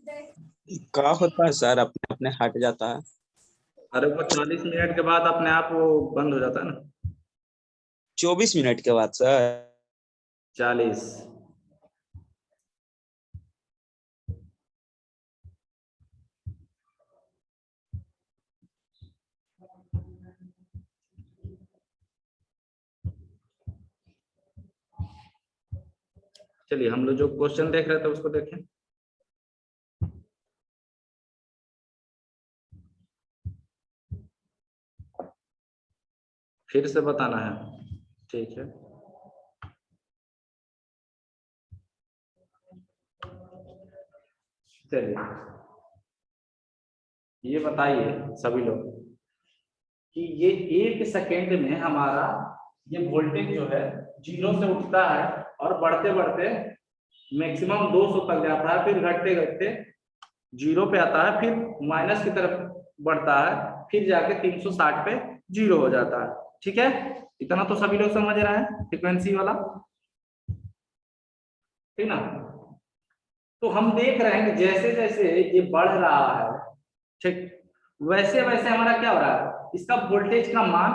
क्या होता है सर, अपने अपने हट जाता है। अरे वो 40 मिनट के बाद अपने आप वो बंद हो जाता है ना। 24 मिनट के बाद सर। 40। चलिए हम लोग जो क्वेश्चन देख रहे थे उसको देखें। फिर से बताना है, ठीक है। चलिए ये बताइए सभी लोग कि ये 1 सेकेंड में हमारा ये वोल्टेज जो है 0 से उठता है और बढ़ते बढ़ते मैक्सिमम 200 तक जाता है, फिर घटते घटते 0 पे आता है, फिर माइनस की तरफ बढ़ता है, फिर जाके 360 पे 0 हो जाता है। ठीक है, इतना तो सभी लोग समझ रहे हैं फ्रीक्वेंसी वाला, ठीक ना। तो हम देख रहे हैं कि जैसे जैसे ये बढ़ रहा है, ठीक, वैसे वैसे हमारा क्या हो रहा है, इसका वोल्टेज का मान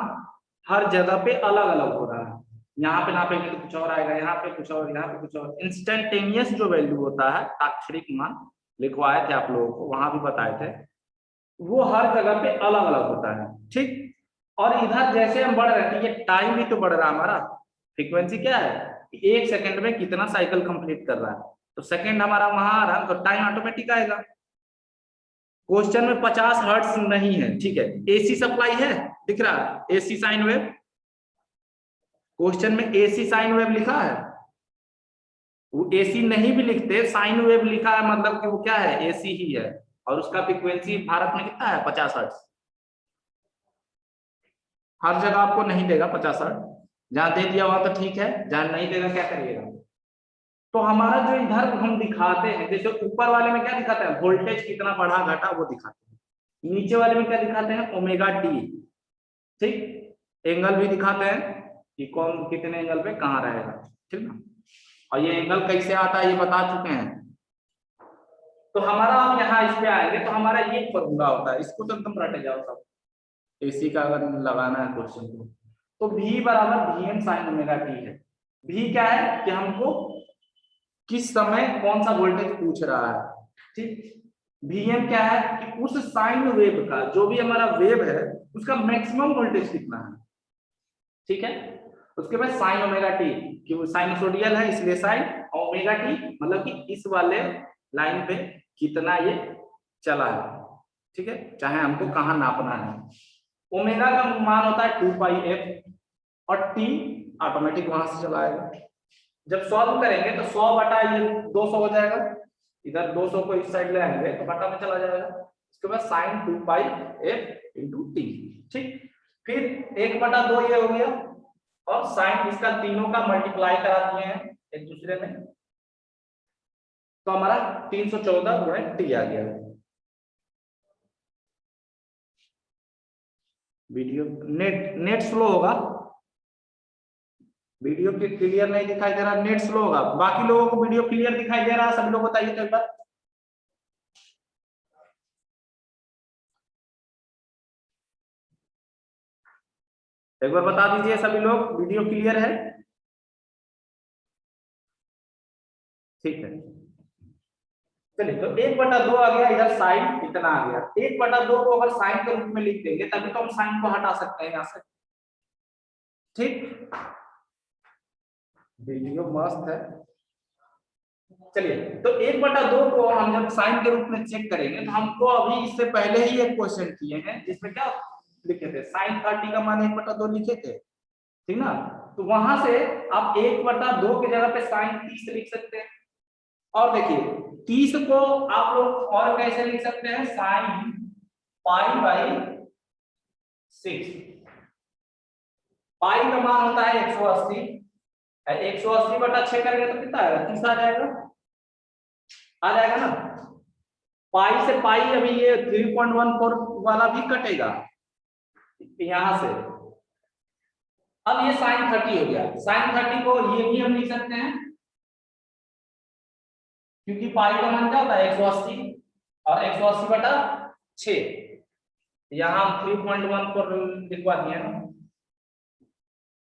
हर जगह पे अलग अलग हो रहा है। यहाँ पे नापेंगे तो कुछ और आएगा, यहाँ पे कुछ और, यहाँ पे कुछ और। इंस्टेंटेनियस जो वैल्यू होता है, ताक्षणिक मान लिखवाए थे आप लोगों को, वहां भी बताए थे, वो हर जगह पे अलग अलग होता है। ठीक, और इधर जैसे हम बढ़ रहे हैं, ये टाइम भी तो बढ़ रहा है हमारा। फ्रीक्वेंसी क्या है, 1 सेकंड में कितना साइकिल कंप्लीट कर रहा है, तो सेकंड हमारा वहां आ रहा है, तो टाइम ऑटोमेटिक आएगा। क्वेश्चन में 50 हर्ट्ज नहीं है, ठीक है। एसी सप्लाई है, दिख रहा है एसी साइन वेव, क्वेश्चन में एसी साइन वेव लिखा है। वो एसी नहीं भी लिखते, साइन वेव लिखा है, मतलब कि वो क्या है, एसी ही है। और उसका फ्रीक्वेंसी भारत में कितना है, 50 हर्ट्ज। हर जगह आपको नहीं देगा 50 हर्ट्ज, जहां दे दिया हुआ तो ठीक है, जहां नहीं देगा क्या करिएगा। तो हमारा जो इधर हम दिखाते हैं, जैसे ऊपर वाले में क्या दिखाते हैं, वोल्टेज कितना बढ़ा घटा वो दिखाते हैं। नीचे वाले में क्या दिखाते हैं, ओमेगा टी, ठीक। एंगल भी दिखाते हैं कि कौन कितने एंगल पे कहाँ रहेगा, ठीक ना। और ये एंगल कैसे आता है ये बता चुके हैं। तो हमारा अब यहाँ इस पे आएंगे तो हमारा ये फॉर्मूला होता है, इसको तो एकदम रट जाओ सब। एसी का अगर लगाना है क्वेश्चन को, तो V बराबर V M sine omega T है। V क्या है कि हमको किस समय कौन सा वोल्टेज पूछ रहा है, ठीक। Vm क्या है कि उस साइन वेव का, जो भी हमारा वेव है उसका मैक्सिमम वोल्टेज कितना है, ठीक है। उसके बाद साइन ओमेगा टी, कि वो साइनसोडियल है इसलिए साइन, और ओमेगा टी मतलब कि इस वाले लाइन पे कितना ये चला है, ठीक है, चाहे हमको कहाँ नापना है। ओमेगा का मान होता है 2 पाई एफ, और टी ऑटोमेटिक वहां से चला आएगा। जब सॉल्व करेंगे तो 100 बटा ये 200 हो जाएगा, इधर 200 को इस साइड ले आएंगे तो बटा में चला जाएगा। उसके बाद साइन 2 पाई एफ इंटू टी, ठीक। फिर 1/2 ये हो गया, और साइन इसका तीनों का मल्टीप्लाई करा दिए हैं एक दूसरे में, तो हमारा 314 गुणे टी आ गया। वीडियो नेट नेट स्लो होगा, वीडियो क्लियर नहीं दिखाई दे रहा, नेट स्लो होगा। बाकी लोगों को वीडियो क्लियर दिखाई दे रहा है, सभी लोग बताइए तो एक बार। एक बार बता दीजिए सभी लोग, वीडियो क्लियर है, ठीक है। चलिए तो 1/2 आ गया, इधर साइन इतना आ गया। 1/2 को अगर साइन के रूप में लिख देंगे तभी तो हम साइन को हटा सकते हैं यहाँ से, ठीक। वीडियो मस्त है। चलिए तो 1/2 को हम जब साइन के रूप में चेक करेंगे तो हमको अभी इससे पहले ही एक क्वेश्चन किए हैं जिसमें क्या लिखे थे, साइन 30 का मान 1/2 लिखे थे, ठीक ना। तो वहां से आप 1/2 की जगह पे साइन 30 लिख सकते हैं। और देखिए 30 को आप लोग और कैसे लिख सकते हैं, साइन पाई बाई 6। पाई का मान होता है 180, 180/6 करेंगे तो कितना आएगा, 30 आ जाएगा ना। पाई से पाई अभी ये 3.14 वाला भी कटेगा यहां से। अब ये साइन 30 हो गया, साइन 30 को ये भी हम लिख सकते हैं क्योंकि पाई का मान क्या होता है 180 और 180 बटा 6, यहाँ हम 3.14 लिखवा दिए ना,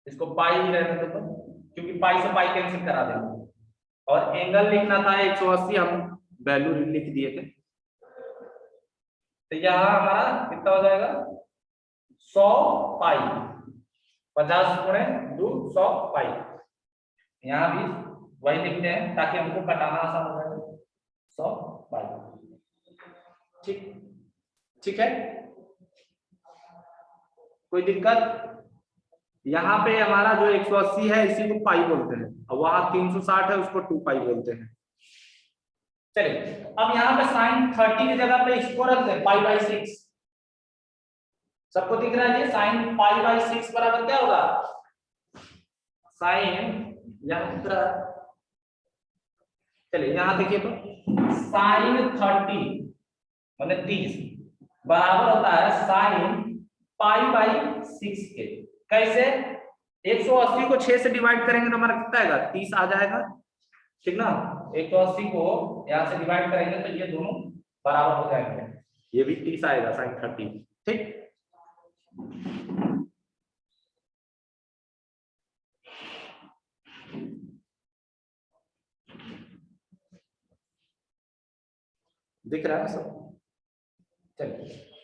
इसको पाई ही रहने दो, क्योंकि पाई से पाई कैंसिल करा देंगे। और एंगल लिखना था 180, हम वैल्यू लिख दिए थे, तो यहाँ हमारा कितना हो जाएगा 100 पाई, 50 गुणे 2 100 पाई। यहाँ भी वही लिखते हैं ताकि हमको कटाना आसान हो जाए, 100 पाई। ठीक ठीक है, कोई दिक्कत? यहाँ पे हमारा जो 180 है इसी को पाई बोलते हैं, और वहां 360 है उसको 2 पाई बोलते हैं। चलिए अब यहाँ पे साइन 30 की जगह पे इसको रख दें पाई बाई 6। सबको दिख रहा है ये साइन पाई बाई 6 बराबर क्या होगा, साइन यहाँ दिख रहा है, चलिए यहाँ देखिए तो साइन 30 मतलब 30 बराबर होता है साइन पाई बाई 6 के। कैसे? 180 को 6 से डिवाइड करेंगे तो हमारा कितना आएगा 30 आ जाएगा, ठीक ना। 180 को यहाँ से डिवाइड करेंगे तो ये दोनों बराबर हो जाएंगे, ये भी 30 आएगा साइन 30। ठीक, दिख रहा है सब? चलिए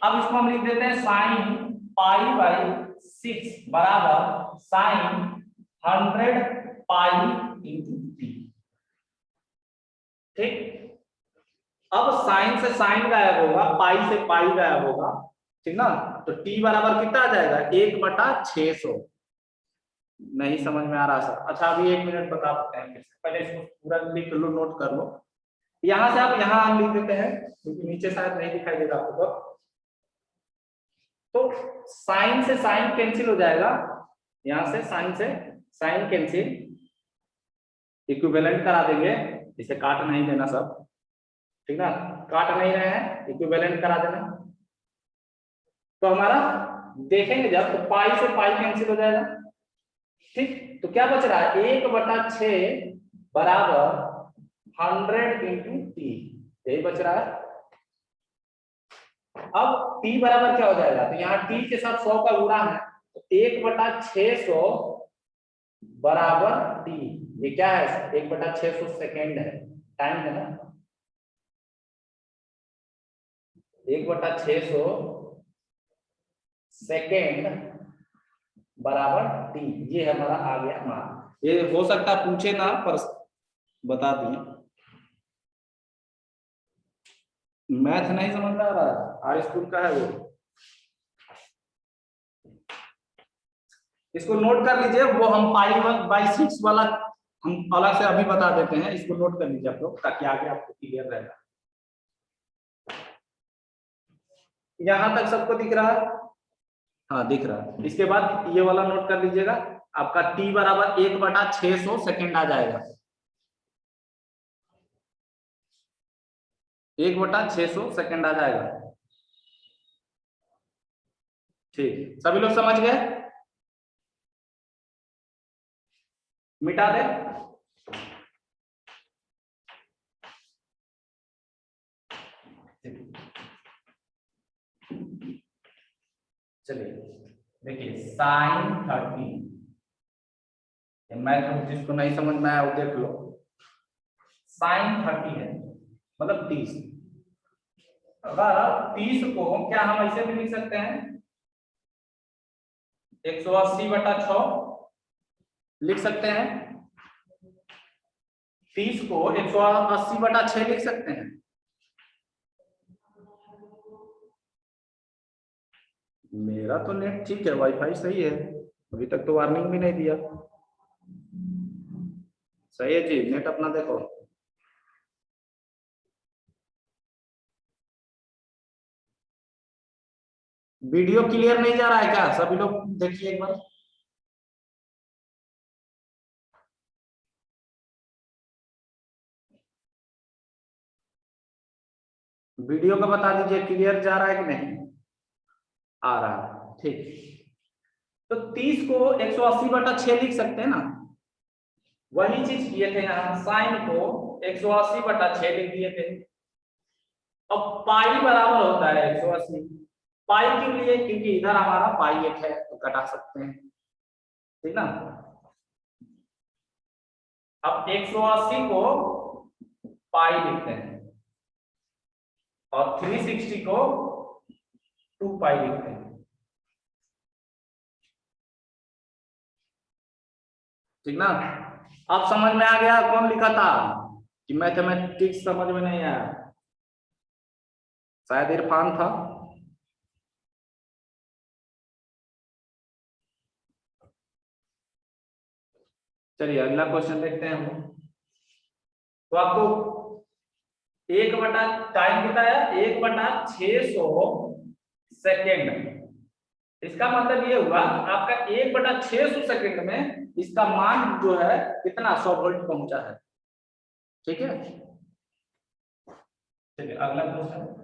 अब इसको हम लिख देते हैं साइन पाई बाई 6 बराबर साइन 100 पाई इंटू टी। ठीक, अब साइन से साइन गायब होगा, पाई से पाई गायब होगा, ठीक ना। तो टी बराबर कितना आ जाएगा 1/600। नहीं समझ में आ रहा सर? अच्छा अभी 1 मिनट बता सकते हैं कैसे, पहले इसको पूरा लिख लो, नोट कर लो। यहां से आप यहाँ हम लिख देते हैं क्योंकि नीचे शायद नहीं दिखाई देगा आपको। तो साइन से साइन कैंसिल हो जाएगा, यहां से साइन कैंसिल, इक्विवेलेंट करा देंगे, इसे काट नहीं देना सब, ठीक ना, काट नहीं रहे हैं, इक्विवेलेंट करा देना। तो हमारा देखेंगे जब तो पाई से पाई कैंसिल हो जाएगा। ठीक, तो क्या बच रहा है 1/6 बराबर 100 इंटू टी, यही बच रहा है। अब t बराबर क्या हो जाएगा, तो यहाँ t के साथ 100 का गुणा है, तो 1/600 बराबर t, ये क्या है 1/600 सेकेंड है, टाइम है ना, 1/600 सेकेंड बराबर t, ये हमारा आ गया मान। ये हो सकता है पूछे ना, पर बता दिए। मैथ नहीं समझ में आ रहा है, आर स्कूल का है वो, इसको नोट कर लीजिए। वो हम पाई बाई 6 वाला हम अलग से अभी बता देते हैं, इसको नोट कर लीजिए आप लोग ताकि आगे आपको क्लियर रहेगा। यहां तक सबको दिख रहा है? हाँ दिख रहा है। इसके बाद ये वाला नोट कर लीजिएगा, आपका t बराबर 1/600 सेकेंड आ जाएगा, 1/600 सेकेंड आ जाएगा। ठीक, सभी लोग समझ गए? मिटा दे, चलिए देखिए साइन 30, मैं जिसको नहीं समझ में आया वो देख लो, साइन 30 है मतलब 30। अगर 30 को क्या हम ऐसे भी लिख सकते हैं 180/6 लिख सकते हैं, 30 को 180/6 लिख सकते हैं। मेरा तो नेट ठीक है, वाईफाई सही है, अभी तक तो वार्निंग भी नहीं दिया। सही है जी, नेट अपना देखो। वीडियो क्लियर नहीं जा रहा है क्या? सभी लोग देखिए एक बार। वीडियो का बता दीजिए क्लियर जा रहा है कि नहीं आ रहा है? ठीक, तो 30 को 180/6 लिख सकते हैं ना, वही चीज किए थे यहाँ, साइन को 180/6 लिख दिए थे। अब पाई बराबर होता है 180। पाई क्यों लिए? क्योंकि इधर हमारा पाई 1 है तो घटा सकते हैं, ठीक ना। अब 180 को पाई लिखते हैं और 360 को 2 पाई लिखते हैं, ठीक ना। अब समझ में आ गया कौन लिखा था कि मैथमेटिक्स समझ में नहीं आया? शायद इरफान था। चलिए अगला क्वेश्चन देखते हैं हम। तो आपको 1 बटा टाइम बताया 1/600 सेकेंड। इसका मतलब ये हुआ कि आपका 1/600 सेकेंड में इसका मान जो है कितना 100 वोल्ट पहुंचा है, ठीक है। चलिए अगला क्वेश्चन।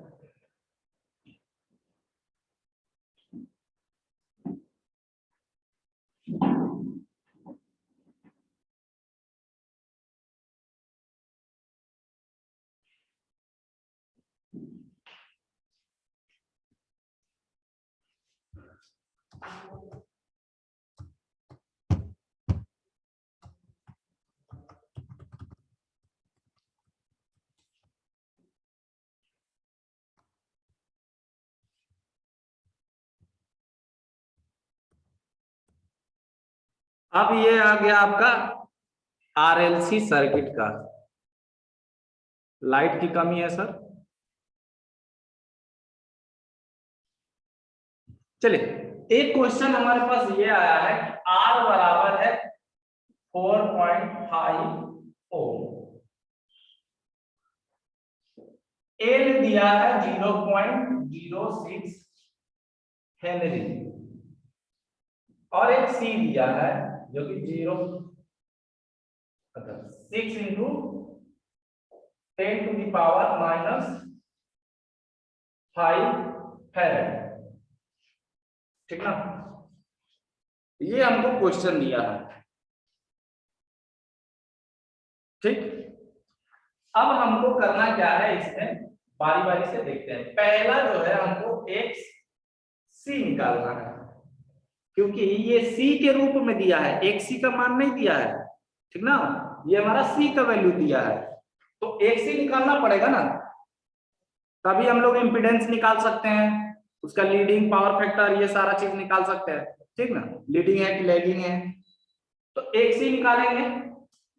अब ये आ गया आपका आरएलसी सर्किट का। लाइट की कमी है सर। चलिए एक क्वेश्चन हमारे पास ये आया है कि आर बराबर है 4.5 ओम, एल दिया है 0.06 हेनरी और एक सी दिया है जो कि 6 इंटू 10⁻⁻5 फेरेड, ठीक ना। ये हमको क्वेश्चन दिया है, ठीक। अब हमको करना क्या है, इसमें बारी बारी से देखते हैं। पहला जो है हमको एक्स सी निकालना है, क्योंकि ये सी के रूप में दिया है, एक सी का मान नहीं दिया है, ठीक ना। ये हमारा सी का वैल्यू दिया है तो एक सी निकालना पड़ेगा ना, तभी हम लोग इम्पीडेंस निकाल सकते हैं, उसका लीडिंग पावर फैक्टर ये सारा चीज निकाल सकते हैं, ठीक ना। लीडिंग है कि लैगिंग है, तो एक सी निकालेंगे,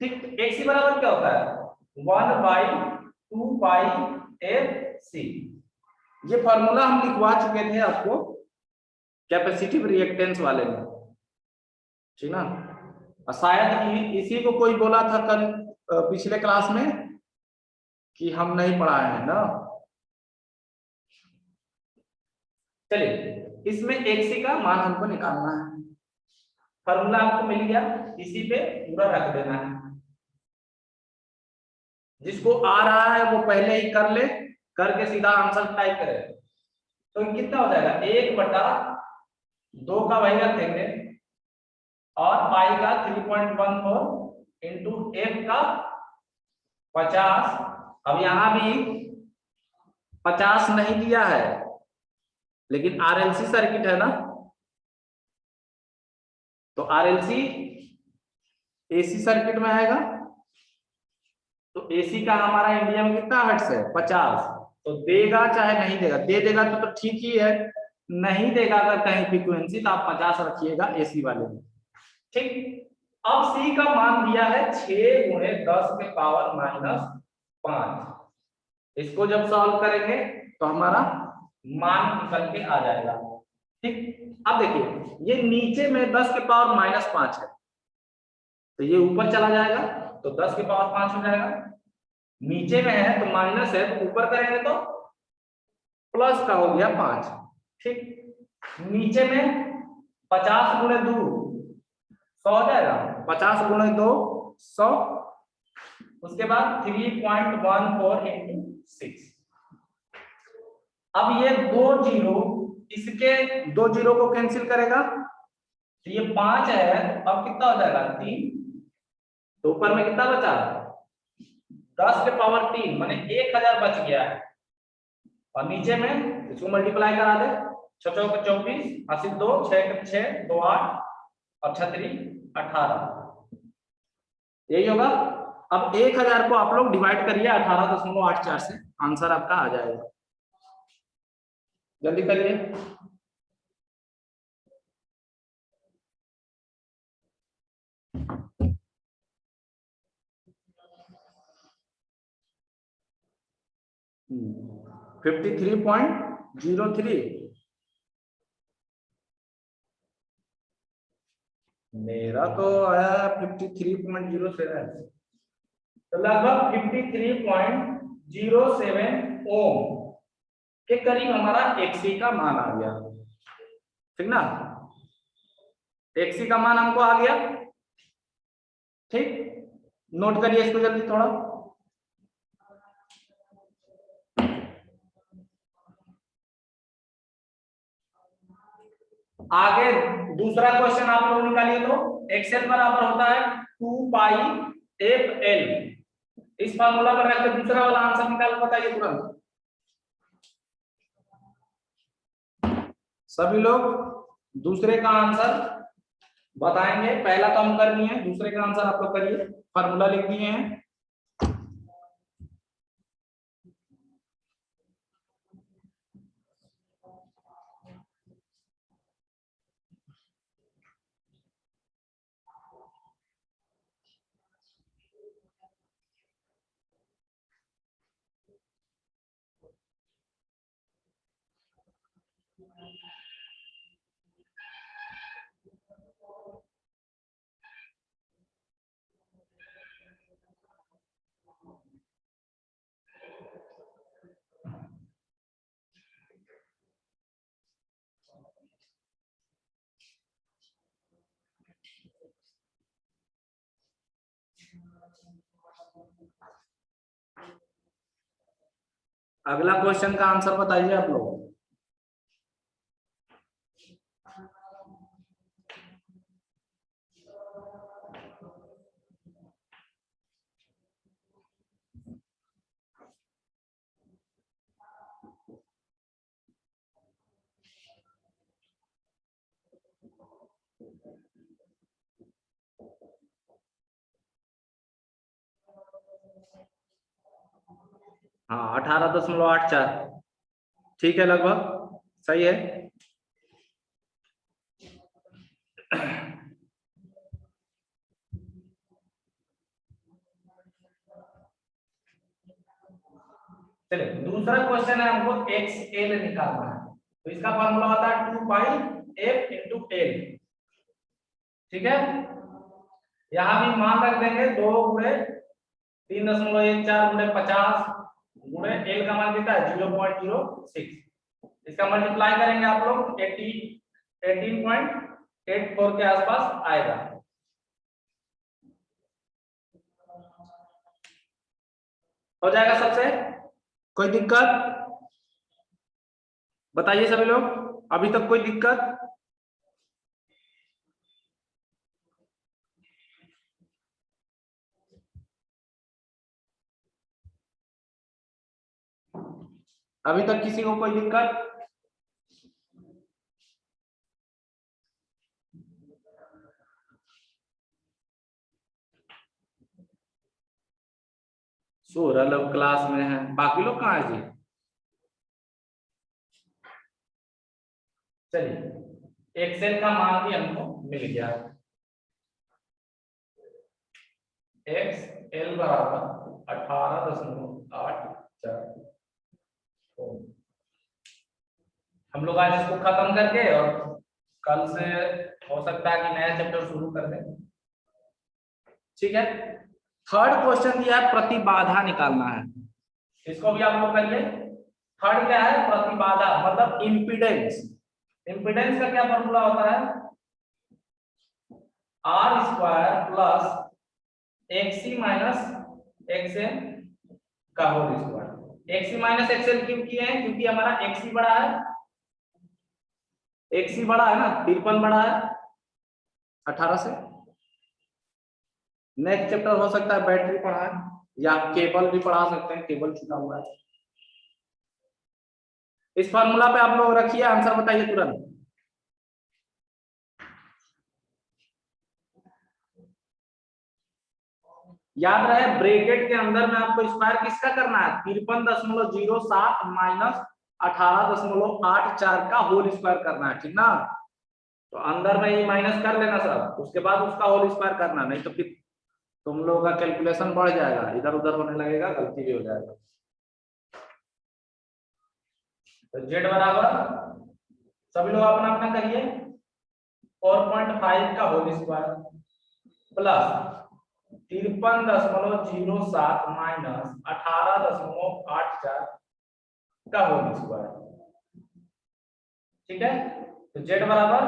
ठीक। एक सी बराबर क्या होता है 1/2 पाई एफ सी। ये फॉर्मूला हम लिखवा चुके थे आपको कैपेसिटिव रिएक्टेंस वाले में, ठीक ना। और शायद इसी को कोई बोला था कल पिछले क्लास में कि हम नहीं पढ़ाए हैं ना। चलिए इसमें एक्सी का मान हमको निकालना है, फॉर्मूला आपको मिल गया, इसी पे पूरा रख देना है। जिसको आ रहा है वो पहले ही कर ले, करके सीधा आंसर टाइप करे। तो कितना हो जाएगा 1/2 का वही रख देंगे और पाई का 3.14 इंटू एफ का 50। अब यहां भी 50 नहीं दिया है, लेकिन आरएलसी सर्किट है ना, तो आरएलसी एसी सर्किट में आएगा। तो एसी का हमारा इंडिया में कितना हर्ट्ज है 50, तो देगा चाहे नहीं देगा, दे देगा तो ठीक ही है, नहीं देगा अगर कहीं फ्रीक्वेंसी तो आप 50 रखिएगा एसी वाले में, ठीक। अब सी का मान दिया है 6×10⁻⁻5। इसको जब सॉल्व करेंगे तो हमारा मान निकल के आ जाएगा, ठीक। अब देखिए ये नीचे में 10⁻⁻5 है, तो ये ऊपर चला जाएगा तो 10⁻5 हो जाएगा। नीचे में है तो माइनस है, तो ऊपर करेंगे तो प्लस का हो गया 5, ठीक। नीचे में 50×2 100 हो जाएगा, 50×2 100। उसके बाद 3.14 इंटू 6। अब ये 2 जीरो, इसके 2 जीरो को कैंसिल करेगा तो ये 5 है, अब कितना हो जाएगा 3, तो ऊपर में कितना बचा, 10 के पावर 3 माने 1000 बच गया है, और नीचे में इसको मल्टीप्लाई करा दे, 6 चौक 24, 80 2, 6 6 2 8 और 36 18, यही होगा। अब 1000 को आप लोग डिवाइड करिए 18.84 से, आंसर आपका आ जाएगा। जल्दी करिए। हम्म, 53.03, मेरा तो आया 53.07, तो लगभग 53.07 ओम के करीब हमारा एक्सी का मान आ गया, ठीक ना। एक्सी का मान हमको आ गया, ठीक। नोट करिए इसको जल्दी थोड़ा। आगे दूसरा क्वेश्चन आप लोग निकालिए, तो एक्सएल बराबर होता है 2 पाई एफ एल, इस फार्मूला पर रख के दूसरा वाला आंसर निकाल बताइए तुरंत सभी लोग। दूसरे का आंसर बताएंगे, पहला तो हम करनी है, दूसरे का आंसर आप लोग करिए, फार्मूला लिख दिए हैं। अगला क्वेश्चन का आंसर बताइए आप लोग। हाँ 18.84, ठीक है, लगभग सही है। चलिए दूसरा क्वेश्चन है, हमको एक्स एल निकालना है, तो इसका फॉर्मूला होता है 2 पाई एफ इंटू एल, ठीक है। यहां भी मान रख देंगे 2 गुणे 3.14 गुणे 50 गुणे एल का मान कितना है 0.06, इसका मल्टीप्लाई करेंगे आप लोग 18.84 के आसपास आएगा। हो जाएगा सबसे, कोई दिक्कत बताइए सभी लोग, अभी तक कोई दिक्कत? अभी तक किसी को कोई दिक्कत? सूरज लोग क्लास में है, बाकी लोग कहाँ है जी? चलिए एक्सेल का मान भी हमको मिल गया, एक्स एल बराबर 18.84। हम लोग आज इसको खत्म करके और कल से हो सकता है कि नया चैप्टर शुरू कर दें, ठीक है। थर्ड क्वेश्चन दिया है प्रतिबाधा निकालना है, इसको भी आप लोग करिए। थर्ड क्या है, प्रतिबाधा मतलब इम्पीडेंस। इम्पीडेंस का क्या फॉर्मूला होता है, R square plus XC minus XL का whole square. XC minus XL क्यों किए हैं, क्योंकि हमारा एक्सी बड़ा है, एक्सी बड़ा है ना, 53 बड़ा है 18 से, नेक्स्ट चैप्टर हो सकता है बैटरी पढ़ाएं या केबल भी पढ़ा सकते हैं, केबल छूटा हुआ है। इस फॉर्मूला पे आप लोग रखिए, आंसर बताइए तुरंत। याद रहे ब्रैकेट के अंदर में आपको स्क्वायर किसका करना है, 53.07 माइनस 18.84 का होल स्क्वायर करना है, ठीक ना। तो अंदर में ही माइनस कर लेना सब, उसके बाद उसका होल स्क्वायर करना, नहीं तो फिर तुम लोगों का कैलकुलेशन बढ़ जाएगा, इधर उधर होने लगेगा, गलती भी हो जाएगा। तो जेड बराबर सभी लोग अपना अपना करिए 4.5 का होल स्क्वायर प्लस 53.07 माइनस 18.84 का होल स्क्वायर, ठीक है। तो जेड बराबर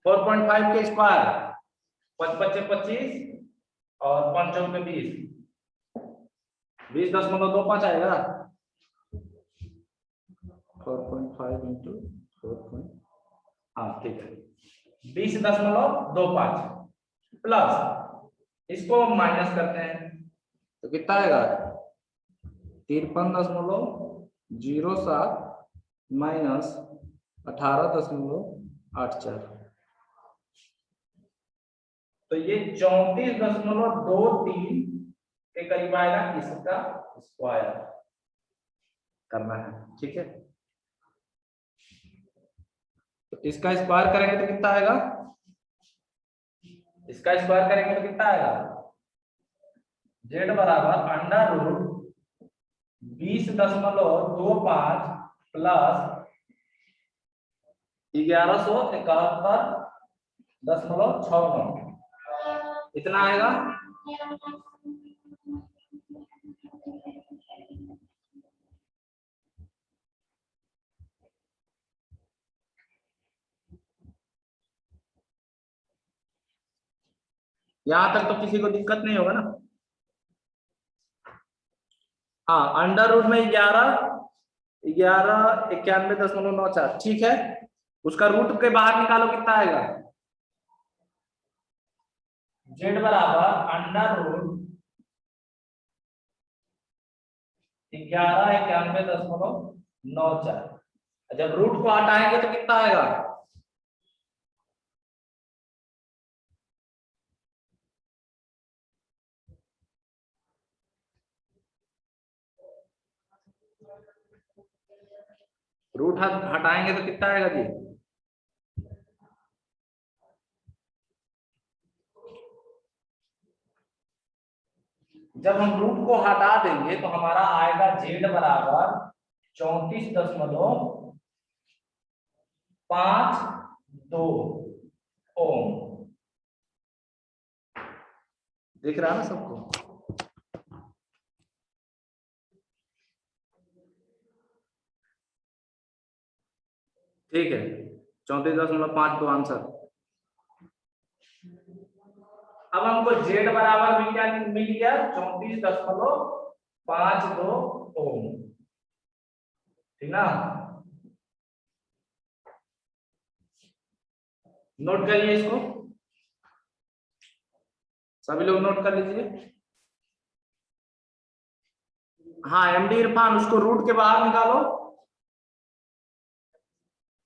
4.5 के स्क्वायर 25 और 5 चौके 20.25 आएगा। 4.5 इंटू 4. हाँ ठीक है, 20.25 प्लस इसको माइनस करते हैं तो कितना आएगा, 53.07 माइनस 18.84, तो ये 34.23 के करीब आएगा, इसका स्क्वायर करना है, ठीक है। तो इसका स्क्वायर करेंगे तो कितना आएगा, इसका स्क्वायर करेंगे तो कितना आएगा, जेड बराबर अंडर रूट 20.25 प्लस 1171.69 इतना आएगा। यहां तक तो किसी को दिक्कत नहीं होगा ना। हाँ अंडर रूट में 91.94, ठीक है। उसका रूट के बाहर निकालो कितना आएगा, जेड बराबर अंडर रूट 1191.94, जब रूट को हटाएंगे तो कितना आएगा, रूट हटाएंगे तो कितना आएगा जी, जब हम रूट को हटा देंगे तो हमारा आएगा जेड बराबर 34.52 ओम। दिख रहा है ना सबको, ठीक है। 34.52 आंसर। अब हमको जेड बराबर भी क्या मिल गया, 34.52 ओम, ठीक ना। नोट करिए इसको, सभी लोग नोट कर लीजिए। हाँ एमडी इरफान, उसको रूट के बाहर निकालो,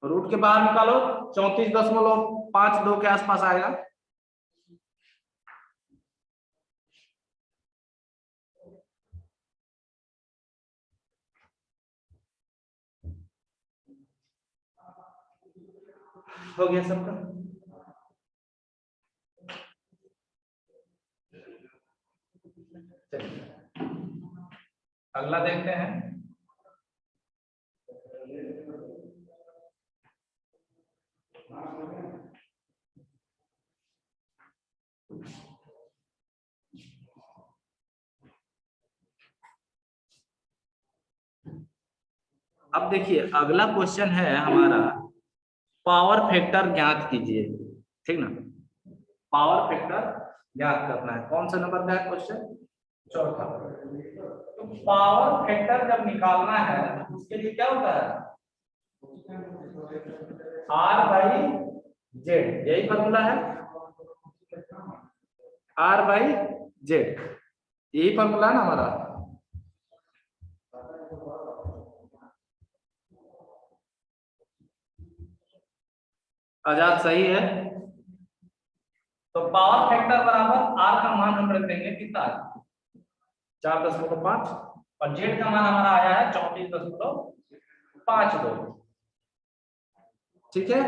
रूट के बाहर निकालो, 34.52 के आसपास आएगा। हो गया सबका, अगला देखते हैं। अब देखिए अगला क्वेश्चन है हमारा, पावर फैक्टर ज्ञात कीजिए, ठीक ना। पावर फैक्टर ज्ञात करना है, कौन सा नंबर का है क्वेश्चन, चौथा। तो पावर फैक्टर जब निकालना है तो उसके लिए क्या होता है, R/Z, यही फॉर्मूला है। R/Z, यही फॉर्मूला है ना हमारा। आजाद सही है। तो पावर फैक्टर बराबर आर का मान हम रख देंगे कितना, 4.5 और जेड का मान हमारा आया है 34.52। ठीक है,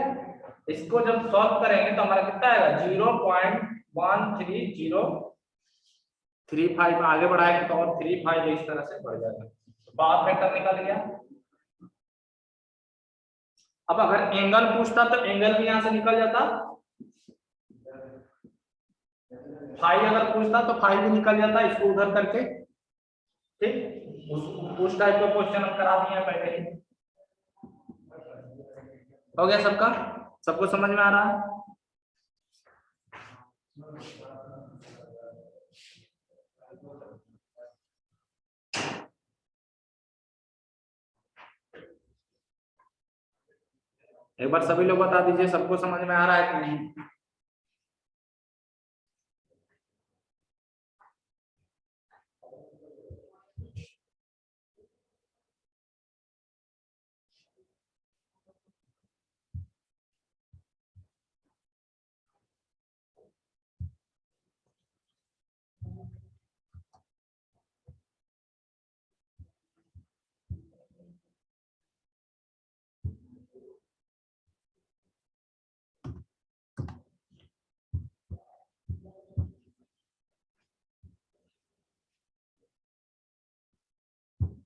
इसको जब सॉल्व करेंगे तो हमारा कितना आएगा 0.1335, आगे बढ़ाएंगे तो और 35 इस तरह से बढ़ जाएगा। तो पावर फैक्टर निकल गया। अब अगर एंगल पूछता तो एंगल भी यहां से निकल जाता, फाई अगर पूछता तो फाई भी निकल जाता, इसको उधर करके। ठीक, उस टाइप का क्वेश्चन हम करा दिए हैं पहले ही। हो गया सबका, सबको समझ में आ रहा है? एक बार सभी लोग बता दीजिए सबको समझ में आ रहा है कि नहीं।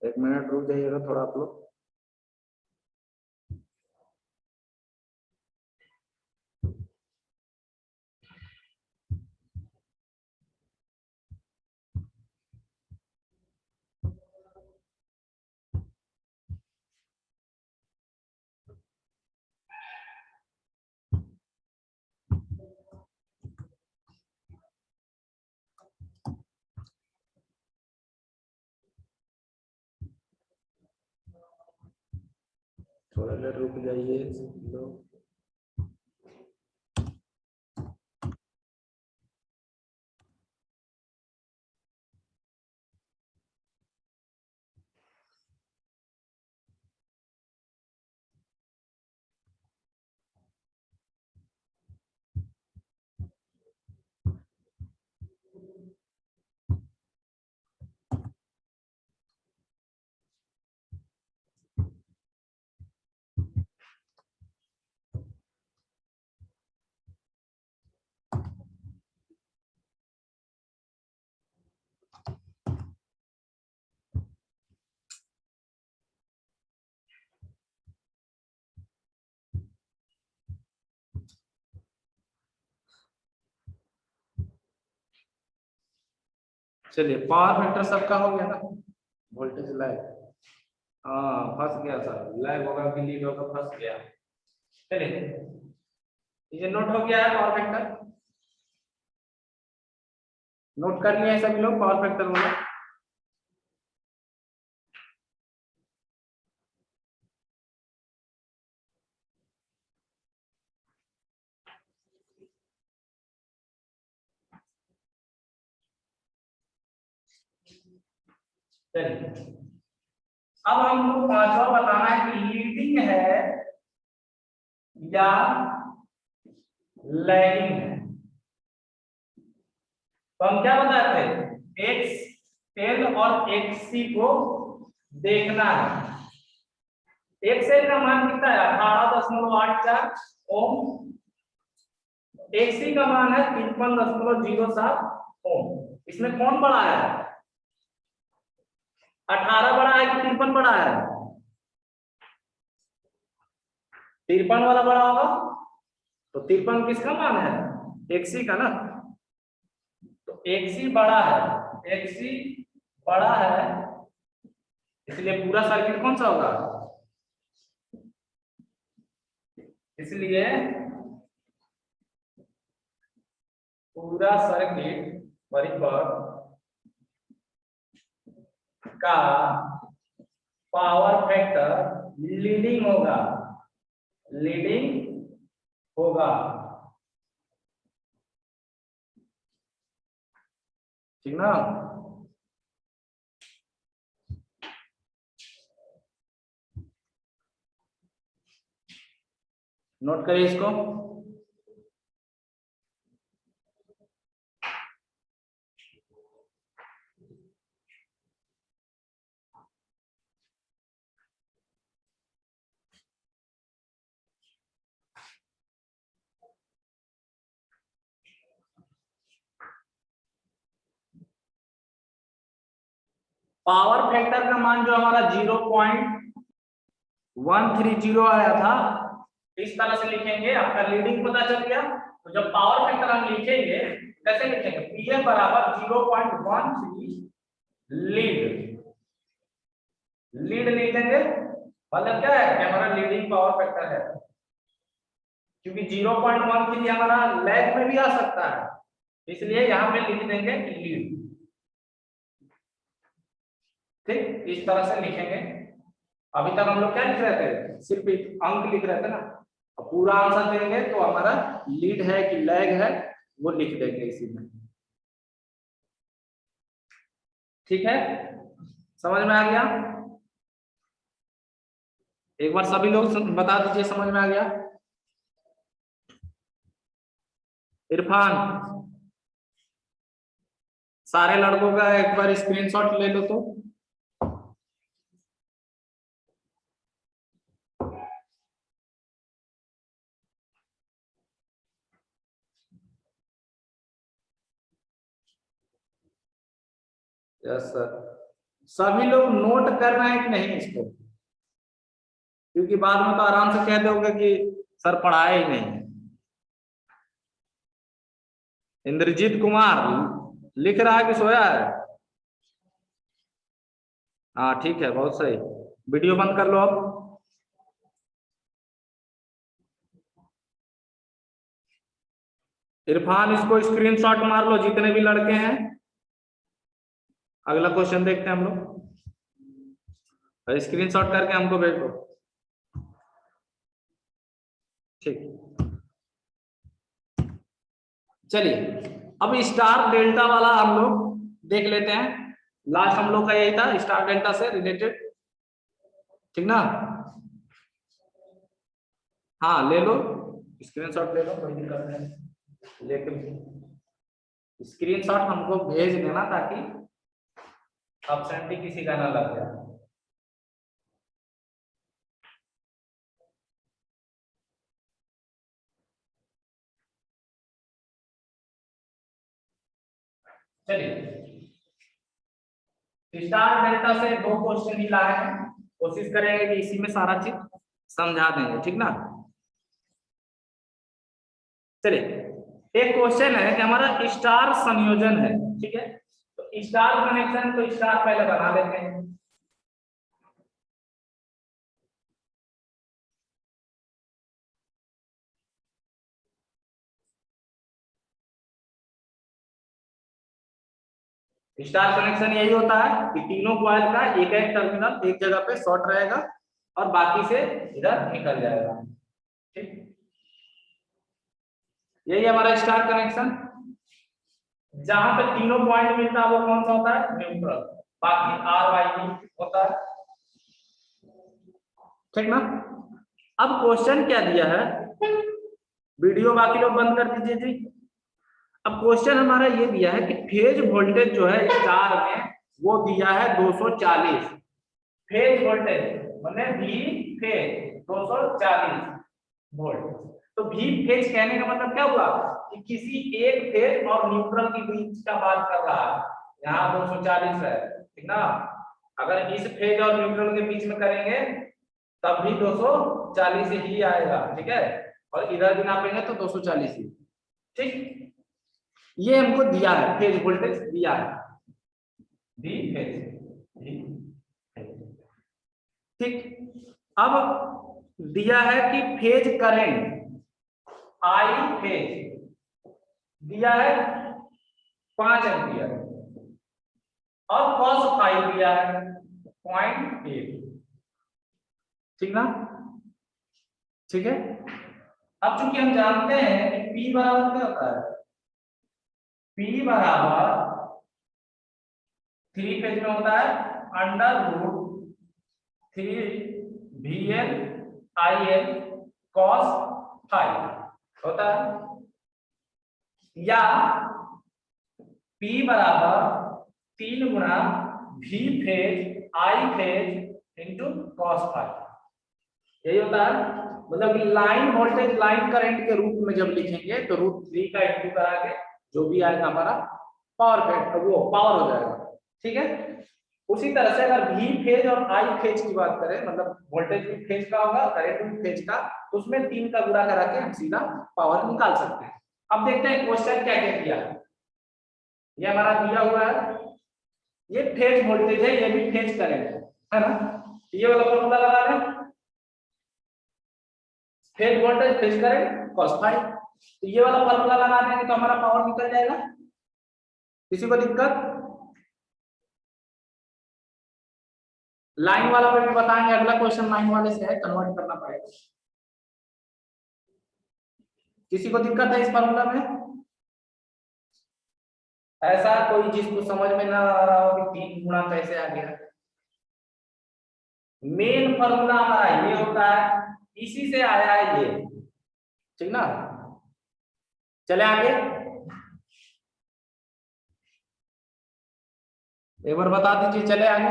एक मिनट रुक जाइएगा थोड़ा आप लोग। थोड़ा देर रुक जाइए लोग। चलिए, पावर फैक्टर सबका हो गया ना। वोल्टेज लैग, हाँ फंस गया सर, लैग होगा कि लीड होगा, फंस गया। चलिए, ये नोट हो गया है पावर फैक्टर, नोट कर लिया है सभी लोग पावर फैक्टर वाला। चलिए, अब हमको पांचवा बताना है कि लीडिंग है या लैगिंग है। तो हम क्या बताते हैं, एक्स एल और एक्स सी को देखना है। एक्स एल का मान कितना है 18.84 ओम, एक्स सी का मान है 53.07 ओम। इसमें कौन बड़ा है, 18 बड़ा है कि 53 बड़ा है? 53 वाला बड़ा होगा, तो 53 किसका मान है, एक्सी का ना। तो एक्सी बड़ा है, एक्सी बड़ा है, इसलिए पूरा सर्किट कौन सा होगा, इसलिए पूरा सर्किट परिपथ का पावर फैक्टर लीडिंग होगा, लीडिंग होगा। ठीक ना। नोट करिए इसको। पावर फैक्टर का मान जो हमारा 0.130 आया था, इस तरह से लिखेंगे। आपका लीडिंग पता चल गया। तो जब पावर फैक्टर हम लिखेंगे कैसे लिखेंगे, पीएम बराबर 0.13 लीड लिख देंगे। मतलब क्या है कि हमारा लीडिंग पावर फैक्टर है, क्योंकि 0.13 हमारा लैग में भी आ सकता है, इसलिए यहां पे लिख देंगे लीड। ठीक, इस तरह से लिखेंगे। अभी तक हम लोग क्या लिख रहे थे, सिर्फ एक अंक लिख रहे थे ना। अब पूरा आंसर देंगे तो हमारा लीड है कि लैग है वो लिख देंगे इसी में। ठीक है, समझ में आ गया? एक बार सभी लोग बता दीजिए समझ में आ गया। इरफान, सारे लड़कों का एक बार स्क्रीनशॉट ले लो तो। यस सर, सभी लोग नोट कर रहे हैं कि नहीं इसको? क्योंकि बाद में तो आराम से कह दोगे कि सर पढ़ाया ही नहीं। इंद्रजीत कुमार लिख रहा है कि सोया है? हाँ ठीक है, बहुत सही। वीडियो बंद कर लो अब। इरफान, इसको स्क्रीनशॉट मार लो जितने भी लड़के हैं। अगला क्वेश्चन देखते हैं हम लोग। स्क्रीनशॉट करके हमको भेज दो। ठीक, चलिए अब स्टार डेल्टा वाला हम लोग देख लेते हैं। लास्ट हम लोग का यही था, स्टार डेल्टा से रिलेटेड। ठीक ना? हाँ ले लो, स्क्रीनशॉट ले लो, कोई दिक्कत नहीं। लेकिन स्क्रीनशॉट हमको भेज देना ताकि एब्सेंटी किसी का ना लग जाए। चलिए, स्टार डेल्टा से 2 क्वेश्चन ही लाए हैं, कोशिश करेंगे कि इसी में सारा चीज समझा देंगे। ठीक ना? चलिए, एक क्वेश्चन है कि हमारा स्टार संयोजन है। ठीक है, तो स्टार कनेक्शन तो स्टार पहले बना लेते हैं। स्टार कनेक्शन यही होता है कि तीनों कॉइल का एक एक टर्मिनल एक जगह पे शॉर्ट रहेगा और बाकी से इधर निकल जाएगा। ठीक, यही हमारा स्टार कनेक्शन। जहां पे तीनों पॉइंट मिलता है वो कौन सा होता है, न्यूट्रल। बाकी आर वाई भी होता है। ठीक ना? अब क्वेश्चन क्या दिया है, वीडियो बाकी लोग बंद कर दीजिए जी। अब क्वेश्चन हमारा ये दिया है कि फेज वोल्टेज जो है स्टार में वो दिया है 240। फेज वोल्टेज मतलब वी फेज 240 वोल्ट। तो वी फेज कहने का मतलब क्या हुआ कि किसी एक फेज और न्यूट्रल के बीच का बात कर रहा है। यहाँ 240 है, ठीक ना? अगर इस फेज और न्यूट्रल के बीच में करेंगे तब भी 240 ही आएगा। ठीक है, और इधर भी नापेंगे तो 240 ही। ठीक, ये हमको दिया है, फेज वोल्टेज दिया है वी फेज। ठीक, अब दिया है कि फेज करंट आई फेज दिया है 5 एम्पियर और कॉस फाई दिया है 0.8। ठीक ना? ठीक है, अब चूंकि हम जानते हैं कि P बराबर क्या होता है, P बराबर 3 फेज में होता है √3 VL IL cos फाई होता है, या P बराबर 3 गुना V phase I phase into cos phi, यही होता है। मतलब कि लाइन वोल्टेज लाइन करंट के रूप में जब लिखेंगे तो √3 का इंटू करा के जो भी आएगा हमारा पावर फैक्टर वो पावर हो जाएगा, ठीक है। उसी तरह से अगर V फेज और I फेज की बात करें, मतलब वोल्टेज भी फेज का होगा करंट भी फेज का, तो उसमें 3 का गुणा करा के हम सीधा पावर निकाल सकते हैं। अब देखते हैं क्वेश्चन क्या क्या किया है। ये हमारा दिया हुआ है, ये फेज वोल्टेज है, ये भी फेज करंट है ना। ये वाला फॉर्मूला लगा लें, phase voltage phase current cos phi, तो ये वाला फॉर्मूला लगा देंगे तो हमारा पावर निकल जाएगा। किसी को दिक्कत? लाइन वाला पे भी बताएंगे, अगला क्वेश्चन लाइन वाले से है, कन्वर्ट करना पड़ेगा। किसी को दिक्कत है इस फॉर्मूला में? ऐसा कोई जिसको समझ में ना आ रहा हो कि 3 गुणा कैसे आ गया? मेन फॉर्मूला हमारा ये होता है, इसी से आया है ये, ठीक ना। चले आगे, एक बार बता दीजिए, चले आगे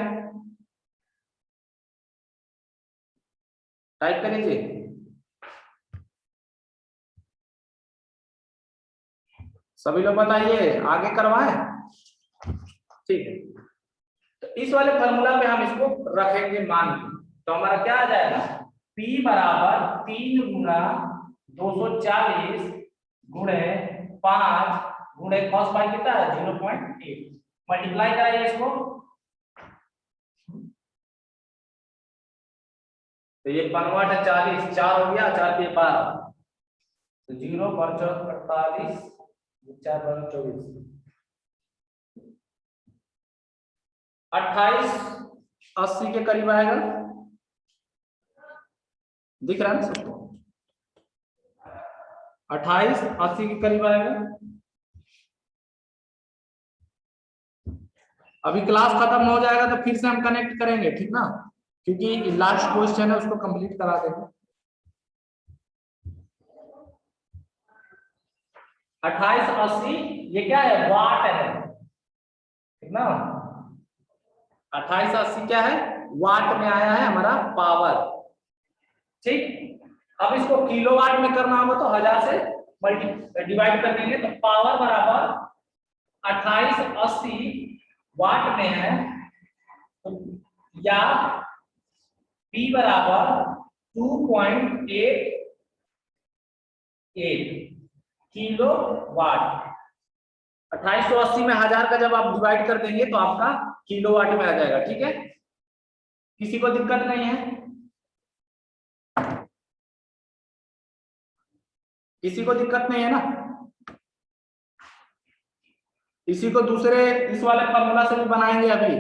टाइप कर लीजिए। सभी लोग बताइए, आगे करवाएं, ठीक है। तो इस वाले फॉर्मूला पे हम इसको रखेंगे मान के, तो हमारा क्या आ जाएगा, P बराबर 3 गुना 240 गुणे 5 गुणे cos फाई कितना है 0.8, मल्टीप्लाई कराइए इसको, तो ये 5 40 4 हो गया, 4 के 12, तो 0 पर 48 4 पर 24 2880 के करीब आएगा, दिख रहा है ना सबको? 2880 के करीब आएगा। अभी क्लास खत्म हो जाएगा तो फिर से हम कनेक्ट करेंगे, ठीक ना, क्योंकि लास्ट क्वेश्चन है उसको कंप्लीट करा देंगे। 2880 ये क्या है, वाट है, ठीक ना। 2880 क्या है, वाट में आया है हमारा पावर, ठीक। अब इसको किलोवाट में करना होगा तो 1000 से मल्टी डिवाइड कर देंगे, तो पावर बराबर 2880 वाट में है, तो या P बराबर 2.88 किलो वाट। 2880 में 1000 का जब आप डिवाइड कर देंगे तो आपका किलोवाट में आ जाएगा, ठीक है। किसी को दिक्कत नहीं है? किसी को दिक्कत नहीं है ना? इसी को दूसरे इस वाले फॉर्मूला से भी बनाएंगे अभी,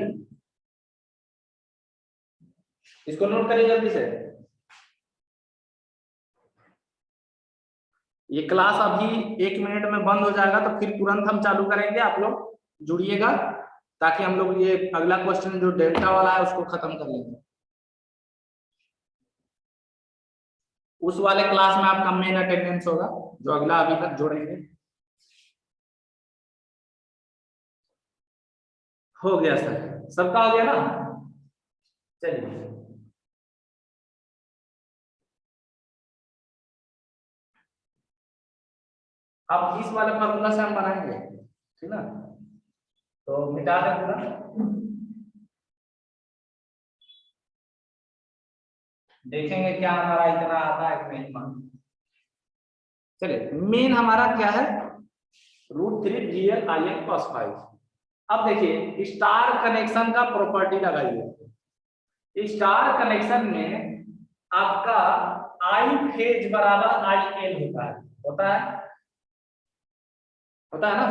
इसको नोट करिए जल्दी से। ये क्लास अभी 1 मिनट में बंद हो जाएगा, तो फिर तुरंत हम चालू करेंगे, आप लोग जुड़िएगा ताकि हम लोग ये अगला क्वेश्चन जो डेल्टा वाला है उसको खत्म कर लेंगे। उस वाले क्लास में आपका मेन अटेंडेंस होगा, जो अगला अभी तक जोड़ेंगे। हो गया सर, सबका हो गया ना? चलिए, अब इस वाले फॉर्मूला से हम बनाएंगे, ठीक ना। तो मिटा दें पूरा, देखेंगे क्या हमारा इतना आता है कि नहीं मान। चलिए, मेन हमारा क्या है, √3 VL IL cos फाई। अब देखिए स्टार कनेक्शन का प्रॉपर्टी लगाइए। स्टार कनेक्शन में आपका I फेज बराबर IL होता है ना,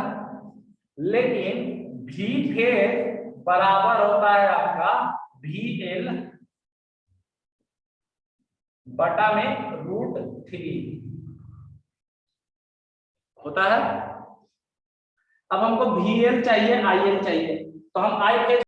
लेकिन V फेज बराबर होता है आपका VL बटा में √3 होता है। अब हमको VL चाहिए IL चाहिए, तो हम I फेज